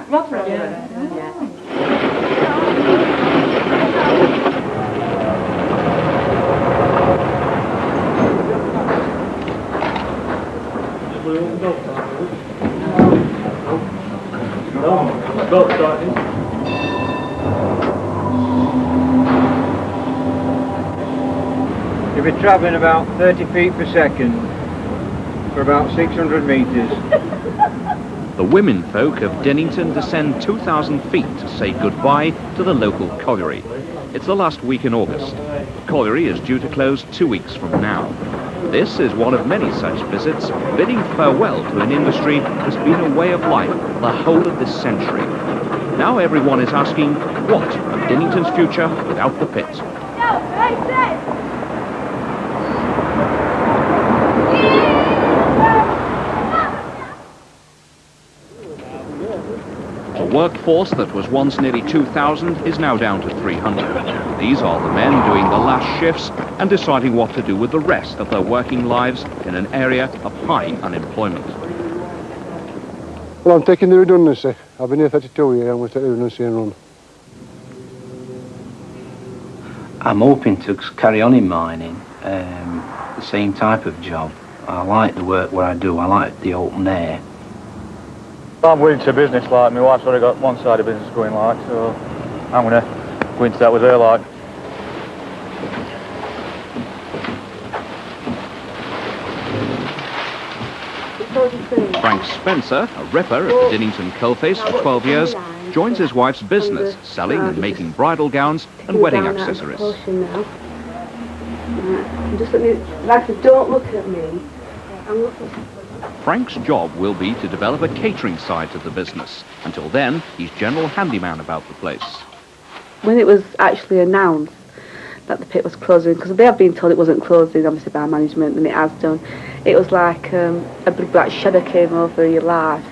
Rotherham? Yeah. You'll be travelling about 30 feet per second for about 600 metres. The women folk of Dinnington descend 2,000 feet to say goodbye to the local colliery. It's the last week in August. The colliery is due to close 2 weeks from now. This is one of many such visits, bidding farewell to an industry that's been a way of life for the whole of this century. Now everyone is asking, what of Dinnington's future without the pit? A workforce that was once nearly 2,000 is now down to 300. These are the men doing the last shifts and deciding what to do with the rest of their working lives in an area of high unemployment. Well, I'm taking the redundancy. I've been here 32 years, I'm going to take the redundancy and run. I'm hoping to carry on in mining, the same type of job. I like the work what I do, I like the open air. I'm going into business like, my wife's already got one side of business going like, so I'm going to go into that with her like. Frank Spencer, a ripper at the Dinnington coalface for 12 years, joins his wife's business, selling and making bridal gowns and wedding accessories. Just let me, like, don't look at me. I'm looking. Frank's job will be to develop a catering side to the business. Until then, he's general handyman about the place. When it was actually announced that the pit was closing, because they have been told it wasn't closing, obviously by management, and it has done, it was like a big black shadow came over your life.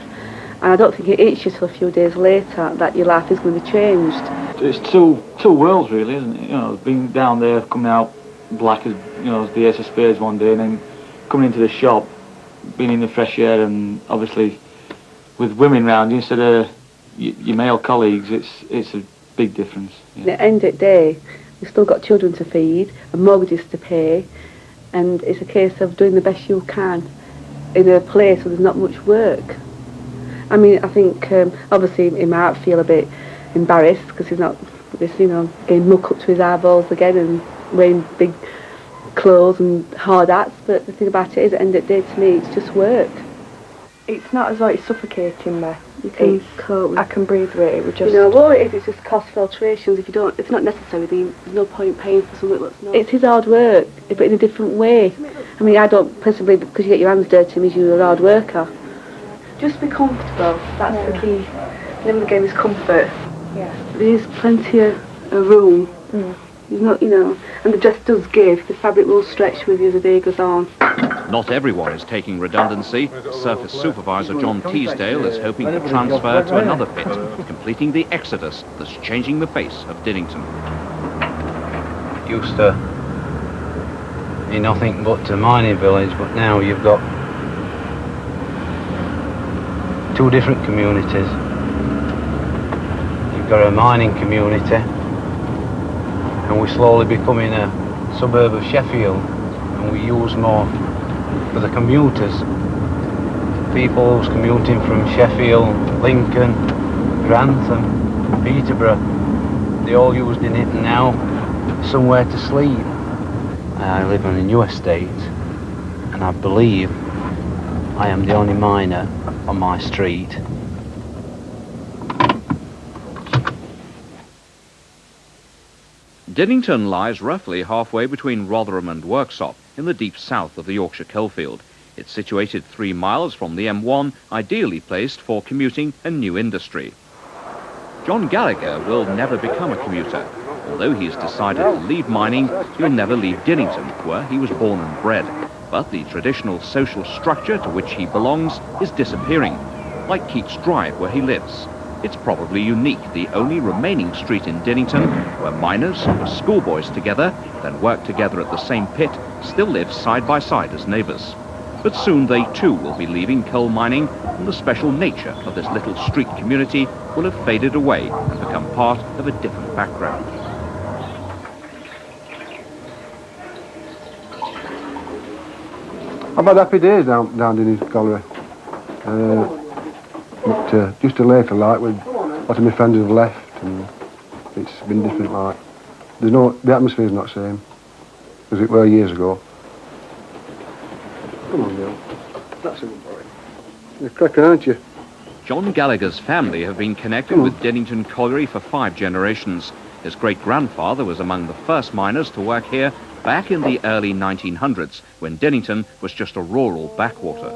And I don't think it hits you till a few days later that your life is going to be changed. It's two worlds really, isn't it? You know, being down there, coming out black as, you know, as the ace of spades one day, and then coming into the shop, being in the fresh air, and obviously with women round you instead of your male colleagues, it's a big difference. Yeah. At the end of the day, we've still got children to feed and mortgages to pay, and it's a case of doing the best you can in a place where there's not much work. I mean, I think obviously he might feel a bit embarrassed because he's not, you know, getting muck up to his eyeballs again and wearing big clothes and hard hats, but the thing about it is, at the end of the day, to me, it's just work. It's not as though it's suffocating me. You can cope with, I can breathe with it. It would just, you know, what it is, it's just cost filtrations. If it's not necessary, then there's no point paying for something that's not. It's his hard work, but in a different way. I mean, I don't personally, because you get your hands dirty means you're a hard worker. Just be comfortable, that's the key. The name of the game is comfort. Yeah. There's plenty of room. There's not, you know, and the dress does give, the fabric will stretch with you as the day goes on. Not everyone is taking redundancy. Surface supervisor John Teasdale is hoping to transfer to another pit, completing the exodus that's changing the face of Dinnington. It used to be nothing but a mining village, but now you've got two different communities. You've got a mining community, and we're slowly becoming a suburb of Sheffield, and we use more for the commuters. People who's commuting from Sheffield, Lincoln, Grantham, Peterborough, they all use Dinnington now, somewhere to sleep. I live on a new estate, and I believe I am the only miner on my street. Dinnington lies roughly halfway between Rotherham and Worksop, in the deep south of the Yorkshire coalfield. It's situated 3 miles from the M1, ideally placed for commuting and new industry. John Gallagher will never become a commuter. Although he's decided to leave mining, he'll never leave Dinnington, where he was born and bred. But the traditional social structure to which he belongs is disappearing, like Keats Drive, where he lives. It's probably unique, the only remaining street in Dinnington where miners who were schoolboys together, then worked together at the same pit, still live side by side as neighbours. But soon they too will be leaving coal mining, and the special nature of this little street community will have faded away and become part of a different background. I've had happy days down in his colliery. But just a later like with a lot of my friends have left and it's been different like. The atmosphere's not the same as it were years ago. Come on, Neil. That's a good boy. You're cracking, aren't you? John Gallagher's family have been connected with Dinnington Colliery for 5 generations. His great-grandfather was among the first miners to work here back in the early 1900s, when Dinnington was just a rural backwater.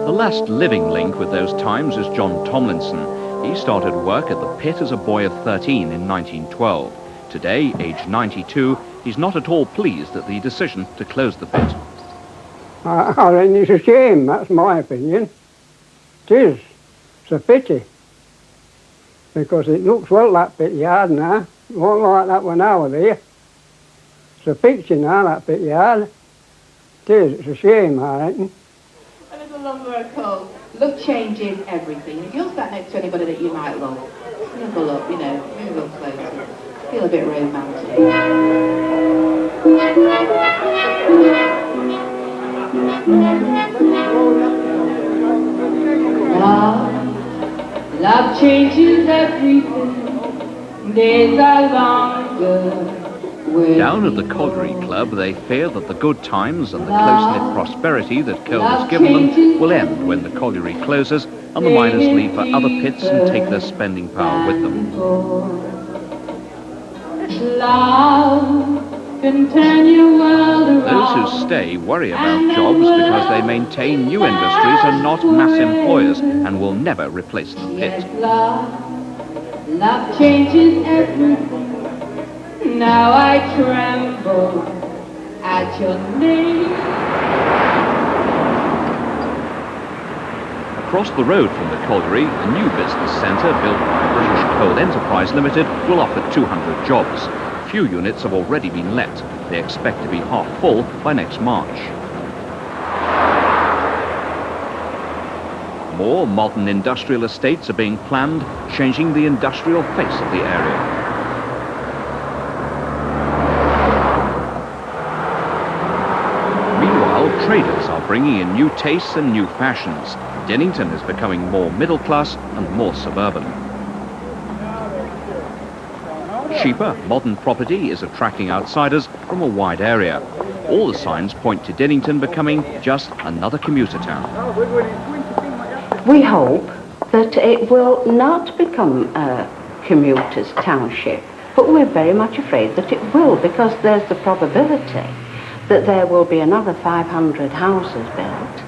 The last living link with those times is John Tomlinson. He started work at the pit as a boy of 13 in 1912. Today, aged 92, he's not at all pleased at the decision to close the pit. I think it's a shame, that's my opinion. It is. It's a pity. Because it looks well, that pit yard now. It wasn't like that when I was there. It's a picture now, that pit yard. It is. It's a shame, I reckon. A little longer ago, look changes everything. If you're sat next to anybody that you might love, snuggle up, move up closer. Feel a bit romantic. Love changes everything. Days are longer. Down at the Colliery Club, they fear that the good times and the close-knit prosperity that coal has given them will end when the colliery closes and the miners leave for other pits and take their spending power with them. Those who stay worry about jobs because they maintain new industries and not mass employers and will never replace the pit. Love changes everything. Now I tremble at your name. Across the road from the colliery, a new business centre built by British Coal Enterprise Limited will offer 200 jobs. Few units have already been let. They expect to be half full by next March. More modern industrial estates are being planned, changing the industrial face of the area. Traders are bringing in new tastes and new fashions. Dinnington is becoming more middle class and more suburban. Cheaper, modern property is attracting outsiders from a wide area. All the signs point to Dinnington becoming just another commuter town. We hope that it will not become a commuter's township, but we're very much afraid that it will, because there's the probability that there will be another 500 houses built,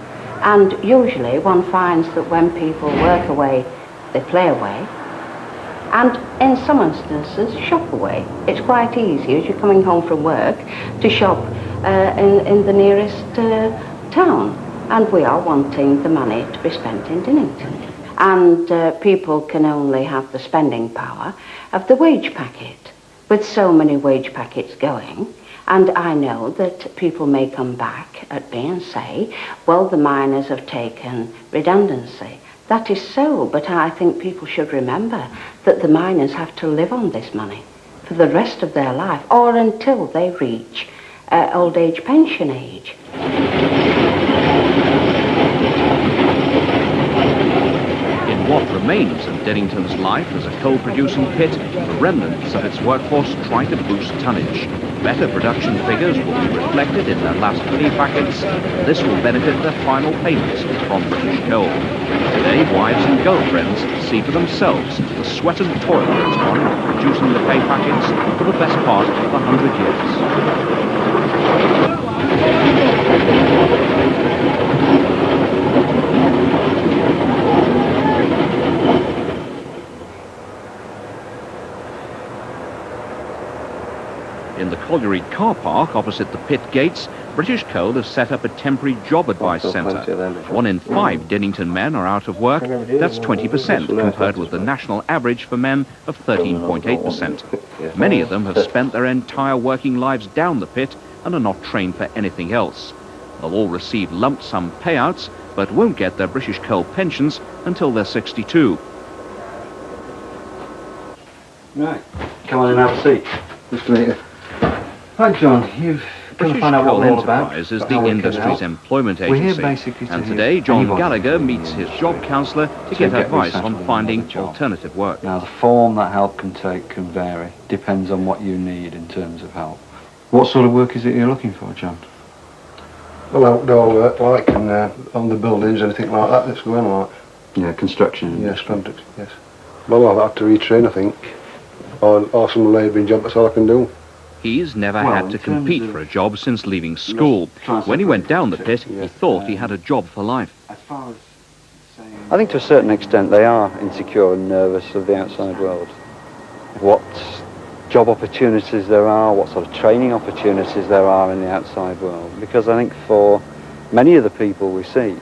and usually one finds that when people work away, they play away, and in some instances shop away. It's quite easy as you're coming home from work to shop in the nearest town, and we are wanting the money to be spent in Dinnington. And people can only have the spending power of the wage packet. With so many wage packets going, and I know that people may come back at me and say, well, the miners have taken redundancy. That is so, but I think people should remember that the miners have to live on this money for the rest of their life, or until they reach old age pension age. In what remains of Dinnington's life as a coal-producing pit, the remnants of its workforce try to boost tonnage. Better production figures will be reflected in their last pay packets. This will benefit their final payments from British Coal. Today, wives and girlfriends see for themselves the sweat and toil that's gone into producing the pay packets for the best part of 100 years. pilloried car park opposite the pit gates, British Coal has set up a temporary job advice centre. 1 in 5 Dinnington men are out of work. That's 20% compared with the national average for men of 13.8%. Many of them have spent their entire working lives down the pit and are not trained for anything else. They'll all receive lump sum payouts, but won't get their British Coal pensions until they're 62. Right, come on and have a seat. Just a minute. Right, John, you've come to British find out what Coal we're all about. Enterprise is how the we can industry's help. employment We're here agency. basically to And hear today, John anybody Gallagher in the meets his industry job counsellor to to get get advice resettled on in finding another job. alternative work. Now, the form that help can take can vary. Depends on what you need in terms of help. What sort of work is it you're looking for, John? Well, outdoor work, like, and on the buildings, anything like that that's going like. Yeah, construction. Yes, contracts, yes. Well, I'll have to retrain, I think. Or some labouring job, that's all I can do. He's never Well, had in to terms compete of- for a job since leaving school. When he went down the pit, he thought he had a job for life. As far as saying... I think to a certain extent they are insecure and nervous of the outside world. What job opportunities there are, what sort of training opportunities there are in the outside world. Because I think for many of the people we see,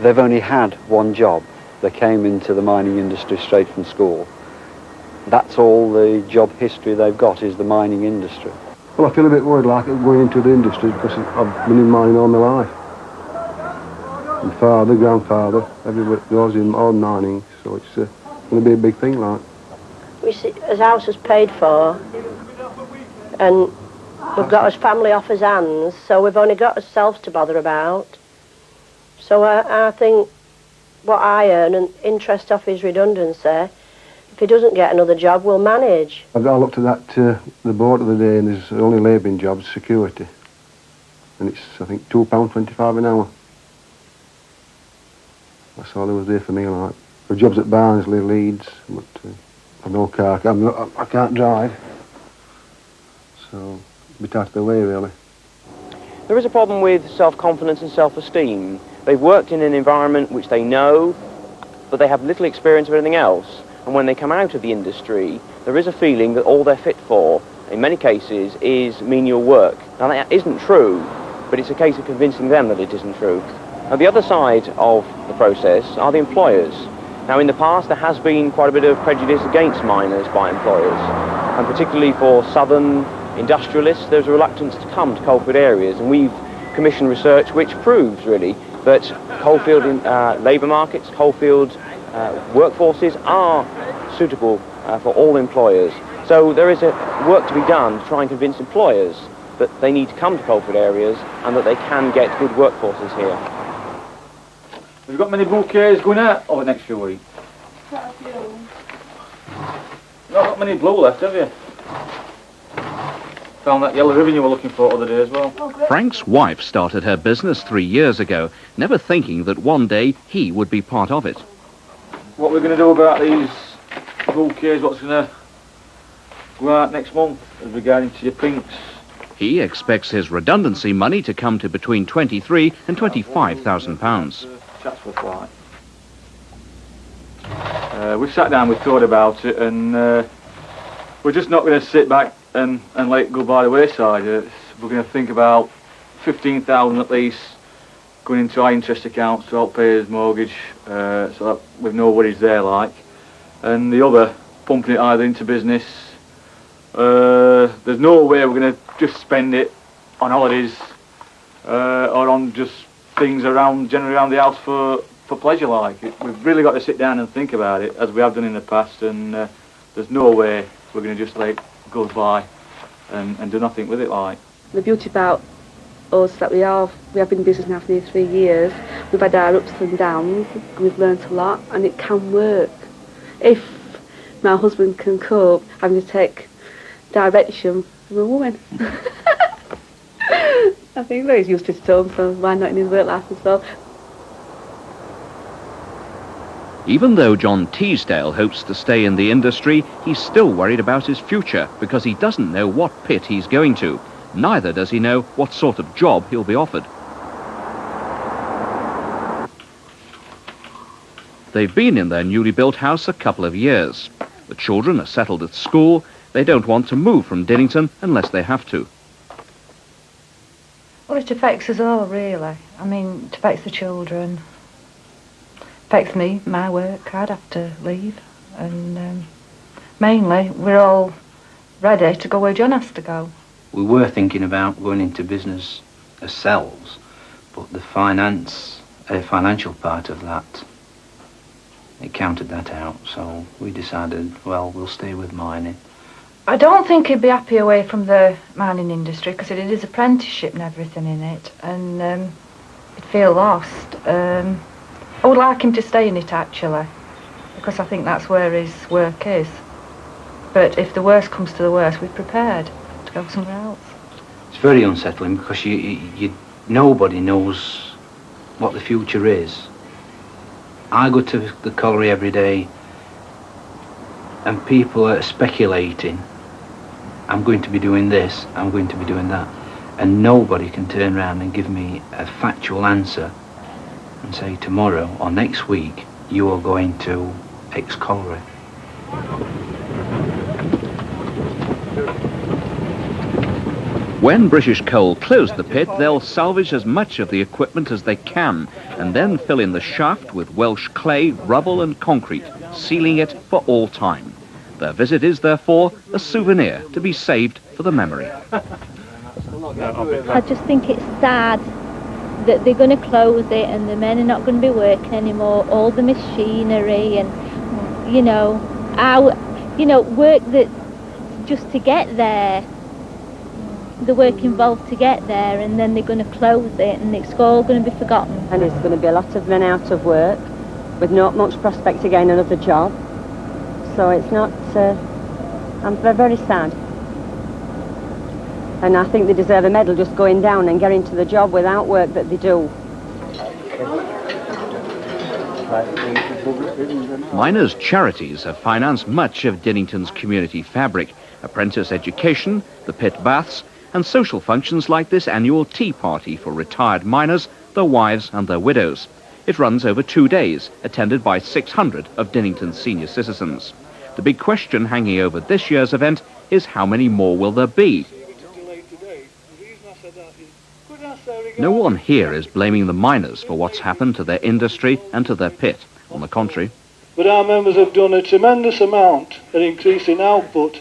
they've only had one job. They came into the mining industry straight from school. That's all the job history they've got is the mining industry. Well, I feel a bit worried, like, going into the industry because I've been in mining all my life. My father, grandfather, everybody goes in all mining, so it's going to be a big thing, like. We see his house is paid for, and we've got his family off his hands, so we've only got ourselves to bother about. So I think what I earn and interest off his redundancy, if he doesn't get another job, we'll manage. I looked at that the board of the day, and there's only labouring jobs, security, and it's I think £2.25 an hour. That's all there was there for me, like. For jobs at Barnsley, Leeds, but I've no car. I can't drive, so a bit out of the way really. There is a problem with self-confidence and self-esteem. They've worked in an environment which they know, but they have little experience of anything else. And when they come out of the industry, there is a feeling that all they're fit for, in many cases, is menial work. Now that isn't true, but it's a case of convincing them that it isn't true. Now the other side of the process are the employers. Now in the past there has been quite a bit of prejudice against miners by employers, and particularly for southern industrialists there's a reluctance to come to coalfield areas, and we've commissioned research which proves really that coalfield labour markets, coalfield workforces are suitable for all employers. So there is work to be done to try and convince employers that they need to come to coalfield areas and that they can get good workforces here. Have you got many bouquets going out over the next few weeks? Quite a few. Not got many blue left, have you? Found that yellow ribbon you were looking for the other day as well. Frank's wife started her business 3 years ago, never thinking that one day he would be part of it. What we're going to do about these bouquets, what's going to go out next month as regarding to your pinks? He expects his redundancy money to come to between £23,000 and £25,000. Chatsworth like. We've sat down, we've thought about it, and we're just not going to sit back and let it go by the wayside. We're going to think about 15,000 at least going into our interest accounts to help pay his mortgage, so that we've no worries there, like. And the other, pumping it either into business. There's no way we're going to just spend it on holidays or on just things generally around the house for pleasure, like. We've really got to sit down and think about it, as we have done in the past, and there's no way we're going to just let it go by and do nothing with it, like. The beauty about us that we have been in business now for nearly 3 years. We've had our ups and downs, and we've learnt a lot, and it can work. If my husband can cope having to take direction from a woman. I think that he's used to it at home, so why not in his work life as well? Even though John Teasdale hopes to stay in the industry, he's still worried about his future because he doesn't know what pit he's going to. Neither does he know what sort of job he'll be offered. They've been in their newly built house a couple of years. The children are settled at school, They don't want to move from Dinnington unless they have to. Well, it affects us all, really. I mean, it affects the children. Affects me, my work. I'd have to leave. And mainly, we're all ready to go where John has to go. We were thinking about going into business ourselves, but the financial part of that, it counted that out. So we decided, well, we'll stay with mining. I don't think he'd be happy away from the mining industry because it is apprenticeship and everything in it, and he'd feel lost. I would like him to stay in it, actually, because I think that's where his work is. But if the worst comes to the worst, we're prepared to go somewhere else. It's very unsettling because nobody knows what the future is. I go to the colliery every day and people are speculating. I'm going to be doing this, I'm going to be doing that. And nobody can turn around and give me a factual answer and say tomorrow or next week you are going to X colliery. When British Coal close the pit, they'll salvage as much of the equipment as they can and then fill in the shaft with Welsh clay, rubble and concrete, sealing it for all time. Their visit is, therefore, a souvenir to be saved for the memory. I just think it's sad that they're going to close it and the men are not going to be working anymore. All the machinery and, work that just to get there, the work involved to get there, and then they're going to close it and it's all going to be forgotten. And there's going to be a lot of men out of work with not much prospect to gain another job. So it's not, I'm very sad. And I think they deserve a medal just going down and getting to the job without work that they do. Miners' charities have financed much of Dinnington's community fabric, apprentice education, the pit baths, and social functions like this annual tea party for retired miners, their wives and their widows. It runs over 2 days, attended by 600 of Dinnington's senior citizens. The big question hanging over this year's event is how many more will there be? No one here is blaming the miners for what's happened to their industry and to their pit. On the contrary. But our members have done a tremendous amount at increasing output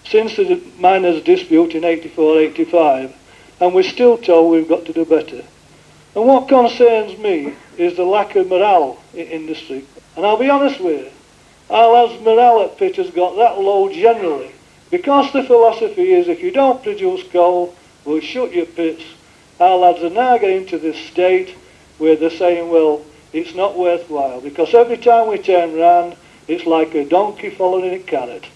since the miners' dispute in 84-85, and we're still told we've got to do better. And what concerns me is the lack of morale in industry. And I'll be honest with you, our lads' morale at pit has got that low generally, because the philosophy is if you don't produce coal, we'll shut your pits. Our lads are now getting to this state where they're saying, well, it's not worthwhile, because every time we turn round, it's like a donkey following a carrot.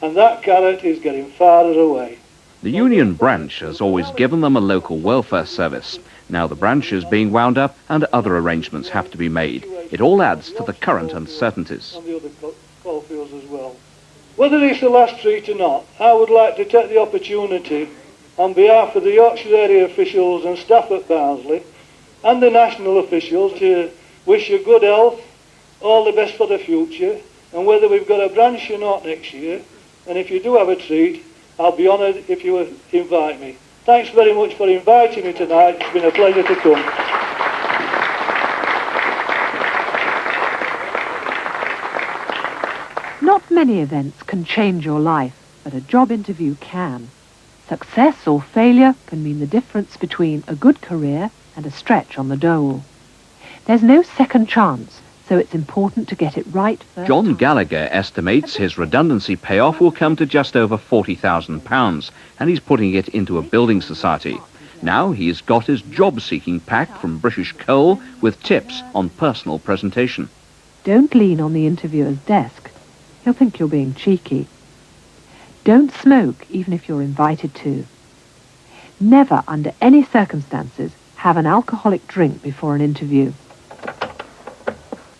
And that carrot is getting farther away. The union branch has always given them a local welfare service. Now the branch is being wound up and other arrangements have to be made. It all adds to the current uncertainties. On the other coal fields as well. Whether it's the last treat or not, I would like to take the opportunity on behalf of the Yorkshire area officials and staff at Barnsley and the national officials to wish you good health, all the best for the future, and whether we've got a branch or not next year, and if you do have a treat, I'll be honoured if you would invite me. Thanks very much for inviting me tonight. It's been a pleasure to come. Not many events can change your life, but a job interview can. Success or failure can mean the difference between a good career and a stretch on the dole. There's no second chance, so it's important to get it right first. John Gallagher estimates his redundancy payoff will come to just over £40,000, and he's putting it into a building society. Now he's got his job-seeking pack from British Coal with tips on personal presentation. Don't lean on the interviewer's desk. He'll think you're being cheeky. Don't smoke, even if you're invited to. Never, under any circumstances, have an alcoholic drink before an interview.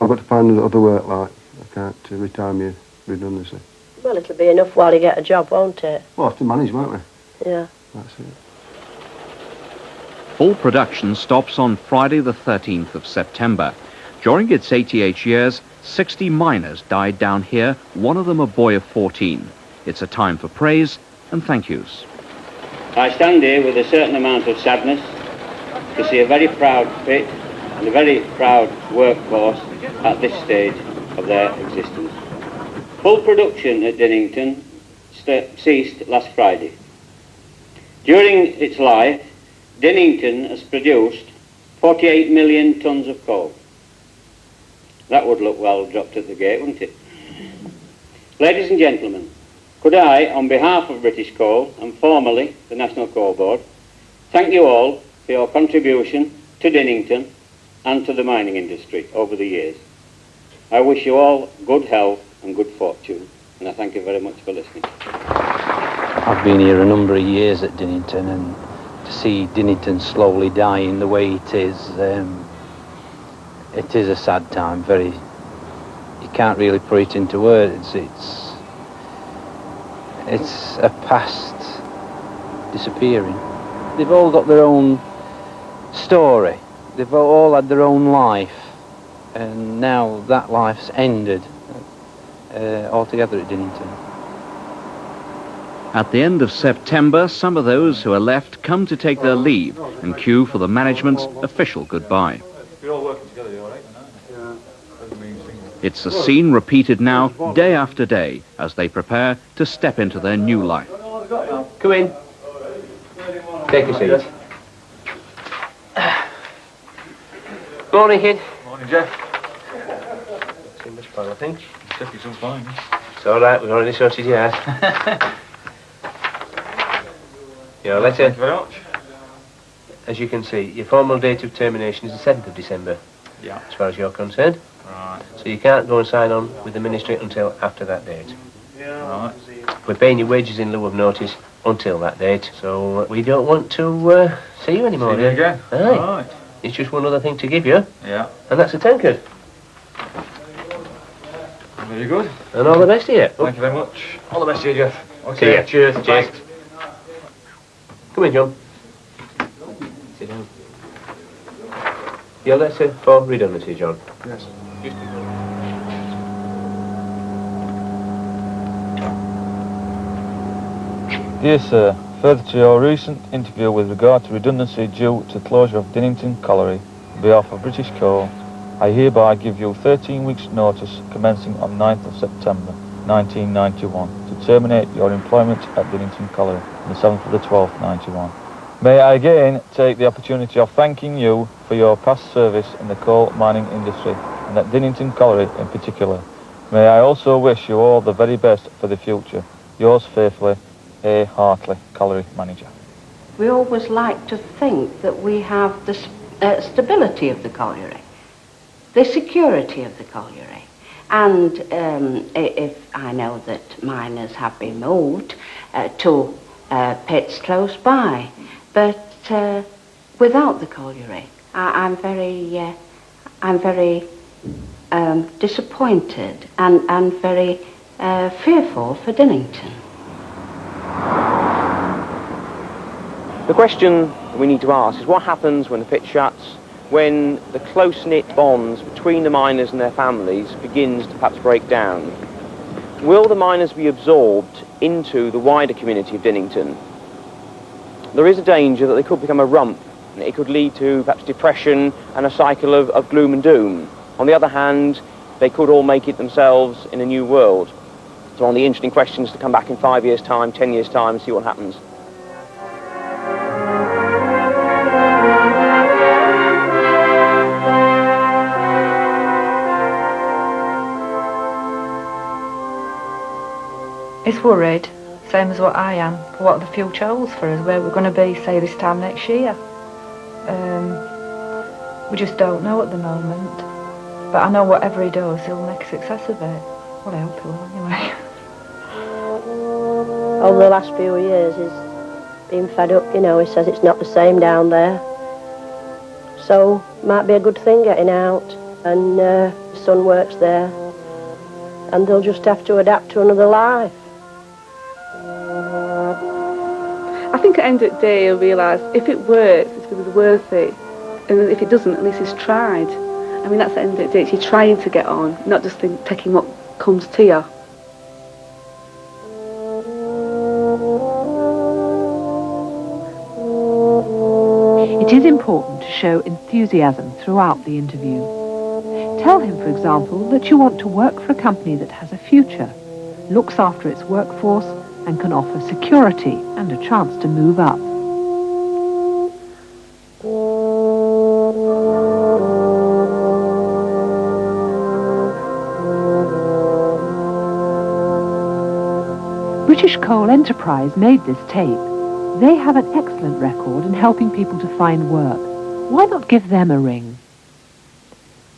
I've got to find other work, like, I can't retire my redundancy. Well, it'll be enough while you get a job, won't it? We'll have to manage, won't we? Yeah. That's it. Full production stops on Friday the 13th of September. During its 88 years, 60 miners died down here, one of them a boy of 14. It's a time for praise and thank yous. I stand here with a certain amount of sadness to see a very proud pit and a very proud workforce at this stage of their existence. Full production at Dinnington ceased last Friday. During its life, Dinnington has produced 48 million tonnes of coal. That would look well dropped at the gate, wouldn't it? Ladies and gentlemen, could I, on behalf of British Coal and formally the National Coal Board, thank you all for your contribution to Dinnington and to the mining industry over the years. I wish you all good health and good fortune, and I thank you very much for listening. I've been here a number of years at Dinnington, and to see Dinnington slowly dying the way it is a sad time. You can't really put it into words. It's a past disappearing. They've all got their own story. They've all had their own life, and now that life's ended altogether at Dinnington. At the end of September, some of those who are left come to take their leave and queue for the management's official goodbye. We're all working together, all right? It's a scene repeated now day after day as they prepare to step into their new life. Come in. Take a seat. Morning, kid. Morning, Jeff. Too much fun, I think. Jeff, you're so fine. It's all right, we've already sorted you out. Your letter. Thank you very much. As you can see, your formal date of termination is the 7th of December. Yeah. As far as you're concerned. Right. So you can't go and sign on with the ministry until after that date. Right. We're paying your wages in lieu of notice until that date, so we don't want to see you anymore. See you again. Aye. Right. It's just one other thing to give you. Yeah. And that's a tankard. Very good. And all the best to you. Thank you very much. All the best to you, Jeff. See Okay. ya. Cheers. Cheers. Thanks. Come in, John. Sit down. Your letter for redundancy, John. Yes. Dear Sir, further to your recent interview with regard to redundancy due to closure of Dinnington Colliery, on behalf of British Coal, I hereby give you 13 weeks' notice commencing on 9th of September 1991 to terminate your employment at Dinnington Colliery on the 7th of the 12th, 91. May I again take the opportunity of thanking you for your past service in the coal mining industry and at Dinnington Colliery in particular. May I also wish you all the very best for the future. Yours faithfully, A. Hartley, Colliery Manager. We always like to think that we have the stability of the colliery, the security of the colliery. And if I know that miners have been moved to pits close by, but without the colliery, I'm very disappointed and very fearful for Dinnington. The question we need to ask is what happens when the pit shuts, when the close-knit bonds between the miners and their families begins to perhaps break down? Will the miners be absorbed into the wider community of Dinnington? There is a danger that they could become a rump, and it could lead to perhaps depression and a cycle of gloom and doom. On the other hand, they could all make it themselves in a new world. So one of the interesting questions to come back in 5 years' time, 10 years' time, and see what happens. It's worried, same as what I am, for what the future holds for us, where we're going to be, say, this time next year. We just don't know at the moment. But I know whatever he does, he'll make a success of it. Well, I hope he will, anyway. Over the last few years, he's been fed up, you know. He says it's not the same down there. So, might be a good thing getting out. And his son works there. And they'll just have to adapt to another life. I think at the end of the day he'll realise if it works, it's going to be worth it. And if it doesn't, at least he's tried. I mean, that's the end of the day. It's you trying to get on, not just taking what comes to you. It is important to show enthusiasm throughout the interview. Tell him, for example, that you want to work for a company that has a future, looks after its workforce, and can offer security and a chance to move up. British Coal Enterprise made this tape. They have an excellent record in helping people to find work. Why not give them a ring?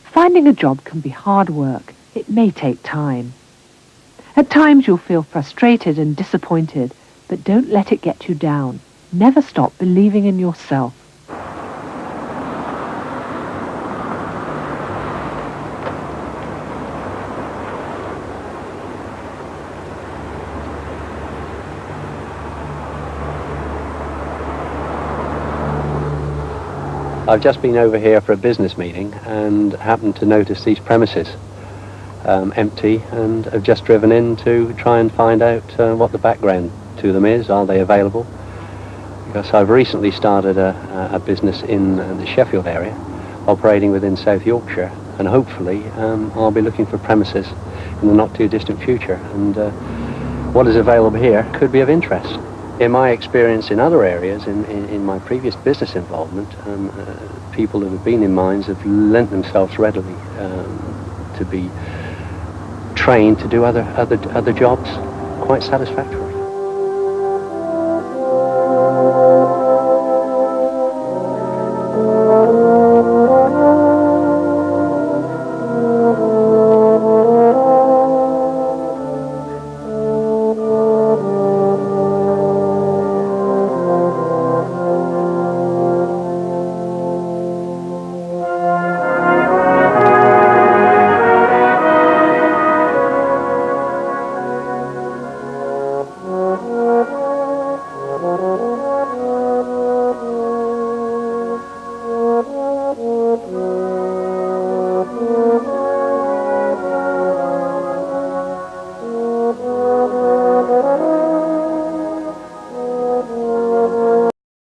Finding a job can be hard work. It may take time. At times you'll feel frustrated and disappointed, but don't let it get you down. Never stop believing in yourself. I've just been over here for a business meeting and happened to notice these premises empty, and have just driven in to try and find out what the background to them is. Are they available? Because I've recently started a business in the Sheffield area, operating within South Yorkshire, and hopefully I'll be looking for premises in the not too distant future, and what is available here could be of interest. In my experience in other areas, in my previous business involvement, people who have been in mines have lent themselves readily to be trained to do other jobs quite satisfactorily.